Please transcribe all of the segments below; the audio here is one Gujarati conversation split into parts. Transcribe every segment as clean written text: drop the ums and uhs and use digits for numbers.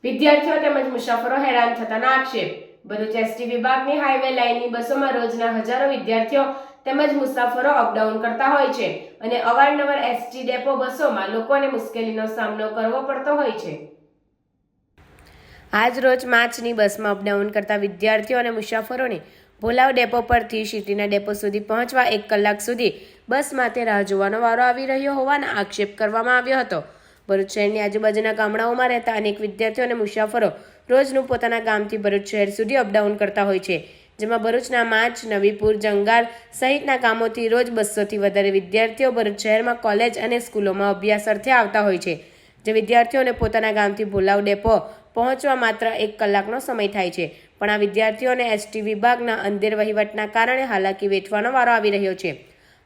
વિદ્યાર્થીઓ તેમજ મુસાફરો હેરાન થતાના આક્ષેપ. ભરૂચ એસટી વિભાગની હાઈવે લાઇનની બસોમાં રોજના હજારો વિદ્યાર્થીઓ તેમજ મુસાફરો અપડાઉન કરતા હોય છે અને અવારનવાર એસટી ડેપો બસોમાં લોકોને મુશ્કેલીનો સામનો કરવો પડતો હોય છે. આજ રોજ માર્ચની બસમાં અપડાઉન કરતા વિદ્યાર્થીઓ અને મુસાફરોને ભોલાવ ડેપો પરથી સિટીના ડેપો સુધી પહોંચવા 1 કલાક સુધી બસ માટે રાહ જોવાનો વારો આવી રહ્યો હોવાના આક્ષેપ કરવામાં આવ્યો હતો. ભરૂચ શહેરની આજુબાજુના ગામડાઓમાં રહેતા અનેક વિદ્યાર્થીઓ અને મુસાફરો રોજનું પોતાના ગામથી ભરૂચ શહેર સુધી અપડાઉન કરતા હોય છે, જેમાં ભરૂચના માચ, નવીપુર, જંગાર સહિતના ગામોથી રોજ 200થી વધારે વિદ્યાર્થીઓ ભરૂચ શહેરમાં કોલેજ અને સ્કૂલોમાં અભ્યાસ અર્થે આવતા હોય છે. જે વિદ્યાર્થીઓને પોતાના ગામથી ભોલાવ ડેપો પહોંચવા માત્ર 1 કલાકનો સમય થાય છે, પણ આ વિદ્યાર્થીઓને એસટી વિભાગના અંધેર વહીવટના કારણે હાલાકી વેઠવાનો વારો આવી રહ્યો છે.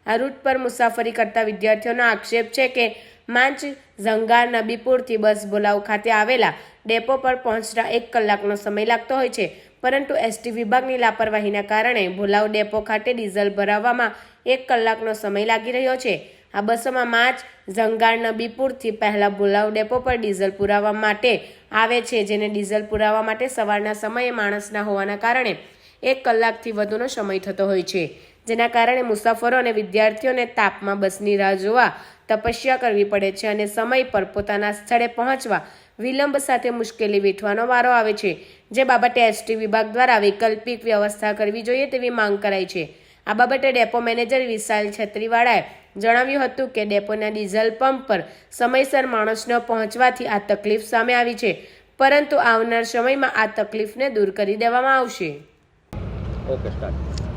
આ રૂટ પર મુસાફરી કરતા વિદ્યાર્થીઓનો આક્ષેપ છે કે માંચ, ઝંગાર, નબીપુરથી બસ ભોલાવ ખાતે આવેલા ડેપો પર પહોંચતા 1 કલાકનો સમય લાગતો હોય છે, પરંતુ એસટી વિભાગની લાપરવાહીના કારણે ભોલાવ ડેપો ખાતે ડીઝલ ભરાવવામાં 1 કલાકનો સમય લાગી રહ્યો છે. આ બસોમાં માંચ, ઝંગાર, નબીપુરથી પહેલા ભોલાવ ડેપો પર ડીઝલ પુરાવવા માટે આવે છે, જેને ડીઝલ પુરાવવા માટે સવારના સમયે માણસ ના હોવાના કારણે 1 કલાકથી વધુનો સમય થતો હોય છે, જેના કારણે મુસાફરો અને વિદ્યાર્થીઓને તાપમાં બસની રાહ જોવા તપસ્યા કરવી પડે છે અને સમય પર પોતાના સ્થળે પહોંચવા વિલંબ સાથે મુશ્કેલી વેઠવાનો વારો આવે છે. જે બાબતે એસટી વિભાગ દ્વારા વૈકલ્પિક વ્યવસ્થા કરવી જોઈએ તેવી માંગ કરાઈ છે. આ બાબતે ડેપો મેનેજર વિશાલ છત્રીવાળાએ જણાવ્યું હતું કે ડેપોના ડીઝલ પંપ પર સમયસર માણસ ન પહોંચવાથી આ તકલીફ સામે આવી છે, પરંતુ આવનાર સમયમાં આ તકલીફને દૂર કરી દેવામાં આવશે.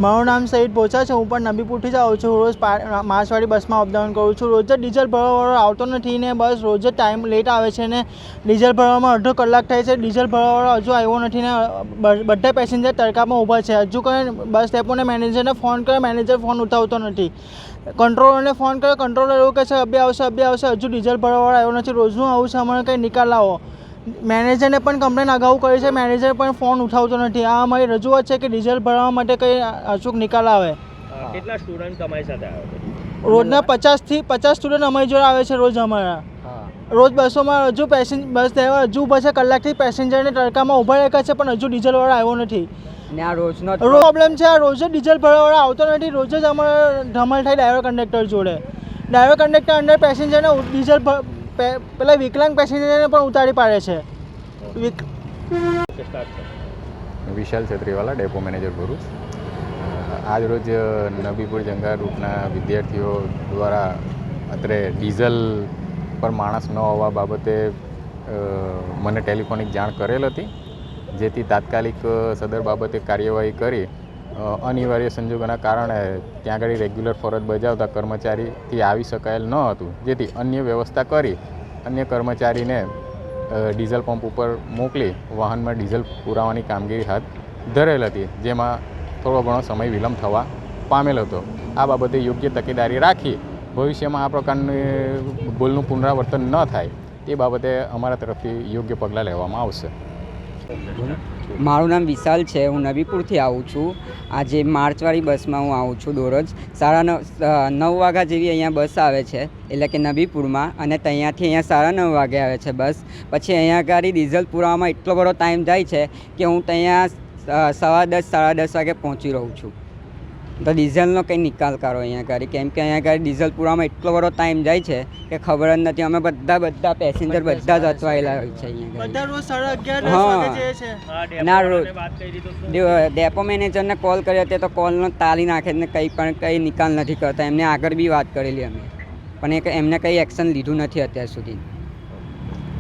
મારું નામ સઈદ પોચા છે. હું પણ નબીપુરથી જ આવું છું. રોજ માર્ચવાળી બસમાં અપડાઉન કરું છું. રોજ જ ડીઝલ ભરવાવાળો આવતો નથી ને બસ રોજ જ ટાઈમ લેટ આવે છે ને ડીઝલ ભરવામાં અડધો કલાક થાય છે. ડીઝલ ભરવાવાળો હજુ આવ્યો નથી ને બધા પેસેન્જર તડકામાં ઊભા છે. હજુ કોઈ બસ ડેપોને મેનેજરને ફોન કરે, મેનેજર ફોન ઉઠાવતો નથી. કંટ્રોલરને ફોન કરે, કંટ્રોલર એવું કહે છે અબે આવશે. હજુ ડીઝલ ભરવાવાળો આવ્યો નથી. રોજનું આવું છે, અમારે કંઈ નિકાલ લાવો. મેનેજરને પણ કમ્પ્લેન અગાઉ કરી છે, મેનેજર પણ ફોન ઉઠાવતો નથી. આ અમારી રજૂઆત છે કે ડીઝલ ભરવા માટે કંઈ અચૂક નિકાલ આવે. કેટલા સ્ટુડન્ટ તમારી સાથે આવે? રોજના 50 સ્ટુડન્ટ અમારી જોડે આવે છે રોજ અમારા. રોજ બસોમાં હજુ બસ ડ્રાઈવર હજુ ઊભા છે, કલાકથી પેસેન્જરને તડકામાં ઊભા રાખ્યા છે, પણ હજુ ડીઝલવાળો આવ્યો નથી. ને આ રોજનો પ્રોબ્લેમ છે. આ રોજ જ ડીઝલ ભરવાવાળો આવતો નથી. રોજ જ અમારે ધમાલ થાય ડ્રાઈવર કંડક્ટર જોડે. ડ્રાઈવર કંડક્ટર અંદર પેસેન્જરને ડીઝલ પેલા વિકલાંગ પેસેન્જરને પણ ઉતારી પાડે છે. વિશાલ છત્રીવાલા, ડેપો મેનેજર ભરૂચ. આજ રોજ નબીપુર જંગાર રૂટના વિદ્યાર્થીઓ દ્વારા અત્રે ડીઝલ પર માણસ ન હોવા બાબતે મને ટેલિફોનિક જાણ કરેલ હતી, જેથી તાત્કાલિક સદર બાબતે કાર્યવાહી કરી અનિવાર્ય સંજોગોના કારણે ત્યાં આગળ રેગ્યુલર ફરજ બજાવતા કર્મચારીથી આવી શકાયેલ ન હતું, જેથી અન્ય વ્યવસ્થા કરી અન્ય કર્મચારીને ડીઝલ પંપ ઉપર મોકલી વાહનમાં ડીઝલ પુરાવાની કામગીરી હાથ ધરેલ હતી, જેમાં થોડો ઘણો સમય વિલંબ થવા પામેલ હતો. આ બાબતે યોગ્ય તકેદારી રાખી ભવિષ્યમાં આ પ્રકારની ભૂલનું પુનરાવર્તન ન થાય તે બાબતે અમારા તરફથી યોગ્ય પગલાં લેવામાં આવશે. મારું નામ વિશાલ છે. હું નબીપુરથી આવું છું. આજે માર્ચવાળી બસમાં હું આવું છું. દરરોજ 9:30 વાગ્યા જેવી અહીંયા બસ આવે છે, એટલે કે નબીપુરમાં, અને ત્યાંથી અહીંયા 9:30 વાગે આવે છે બસ. પછી અહીંયા આગળ ડીઝલ પુરાવામાં એટલો બધો ટાઈમ જાય છે કે હું ત્યાં 10:15 10:30 વાગે પહોંચી રહું છું. તો ડીઝલનો કંઈ નિકાલ કરો અહીંયા આગળ, કેમ કે અહીંયા આગળ ડીઝલ પુરાવામાં એટલો બધો ટાઈમ જાય છે કે ખબર જ નથી. અમે બધા પેસેન્જર બધા જ અટવાયેલા હોય છે અહીંયા. ના રોજ ડેપો મેનેજરને કોલ કર્યો તે તો કોલનો તાલી નાખે ને કંઈ નિકાલ નથી કરતા. એમને આગળ બી વાત કરેલી અમે, પણ એમને કંઈ એક્શન લીધું નથી અત્યાર સુધી.